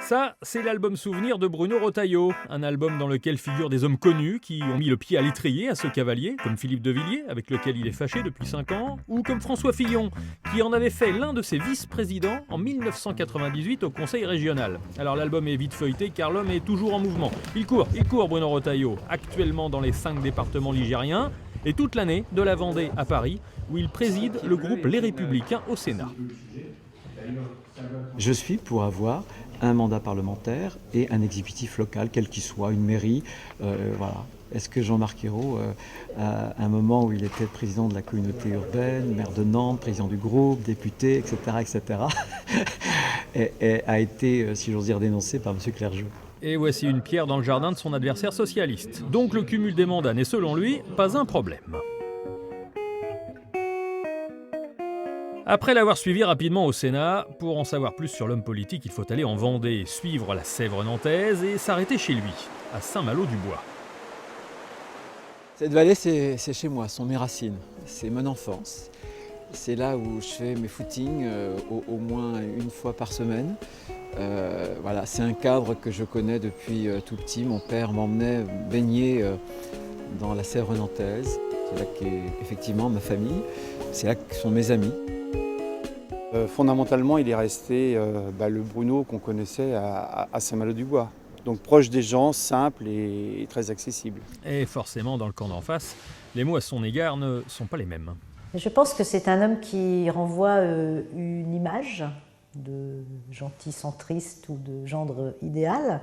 Ça, c'est l'album souvenir de Bruno Retailleau, un album dans lequel figurent des hommes connus qui ont mis le pied à l'étrier à ce cavalier, comme Philippe de Villiers, avec lequel il est fâché depuis 5 ans, ou comme François Fillon, qui en avait fait l'un de ses vice-présidents en 1998 au Conseil régional. Alors l'album est vite feuilleté car l'homme est toujours en mouvement. Il court Bruno Retailleau, actuellement dans les 5 départements ligériens, et toute l'année de la Vendée à Paris, où il préside le groupe Les Républicains au Sénat. Je suis pour avoir un mandat parlementaire et un exécutif local, quel qu'il soit, une mairie. Voilà. Est-ce que Jean-Marc Ayrault, à un moment où il était président de la communauté urbaine, maire de Nantes, président du groupe, député, etc., a été, si j'ose dire, dénoncé par M. Clergeau? Et voici une pierre dans le jardin de son adversaire socialiste. Donc le cumul des mandats n'est selon lui pas un problème. Après l'avoir suivi rapidement au Sénat, pour en savoir plus sur l'homme politique, il faut aller en Vendée, suivre la Sèvre nantaise et s'arrêter chez lui, à Saint-Malo-du-Bois. Cette vallée, c'est chez moi, sont mes racines, c'est mon enfance. C'est là où je fais mes footings au moins une fois par semaine. Voilà, c'est un cadre que je connais depuis tout petit. Mon père m'emmenait baigner dans la Sèvre nantaise. C'est là qu'est effectivement ma famille, c'est là que sont mes amis. Fondamentalement, il est resté le Bruno qu'on connaissait à Saint-Malo-du-Bois. Donc proche des gens, simple et très accessible. Et forcément, dans le camp d'en face, les mots à son égard ne sont pas les mêmes. Je pense que c'est un homme qui renvoie une image de gentil centriste ou de gendre idéal,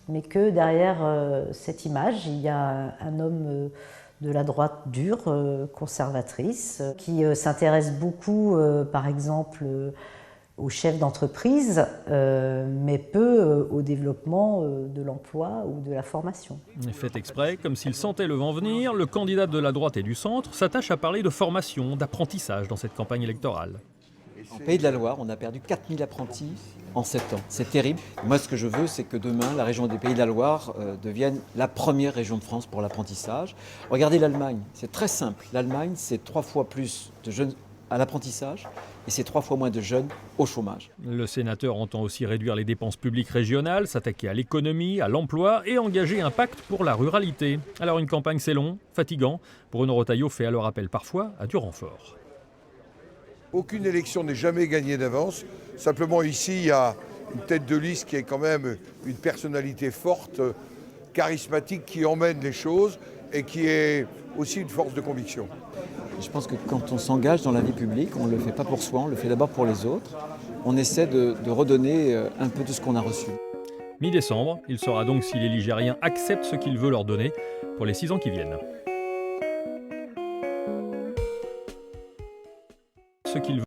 mais que derrière cette image, il y a un homme de la droite dure, conservatrice, qui s'intéresse beaucoup, par exemple, aux chefs d'entreprise, mais peu au développement de l'emploi ou de la formation. Fait exprès, comme s'il sentait le vent venir, le candidat de la droite et du centre s'attache à parler de formation, d'apprentissage dans cette campagne électorale. En Pays de la Loire, on a perdu 4000 apprentis en 7 ans. C'est terrible. Moi, ce que je veux, c'est que demain, la région des Pays de la Loire devienne la première région de France pour l'apprentissage. Regardez l'Allemagne, c'est très simple. L'Allemagne, c'est 3 fois plus de jeunes à l'apprentissage et c'est 3 fois moins de jeunes au chômage. Le sénateur entend aussi réduire les dépenses publiques régionales, s'attaquer à l'économie, à l'emploi et engager un pacte pour la ruralité. Alors une campagne, c'est long, fatigant. Bruno Retailleau fait alors appel parfois à du renfort. Aucune élection n'est jamais gagnée d'avance. Simplement ici, il y a une tête de liste qui est quand même une personnalité forte, charismatique, qui emmène les choses et qui est aussi une force de conviction. Je pense que quand on s'engage dans la vie publique, on ne le fait pas pour soi, on le fait d'abord pour les autres. On essaie de redonner un peu de ce qu'on a reçu. Mi-décembre, il saura donc si les Ligériens acceptent ce qu'il veut leur donner pour les 6 ans qui viennent. Ce qu'il veut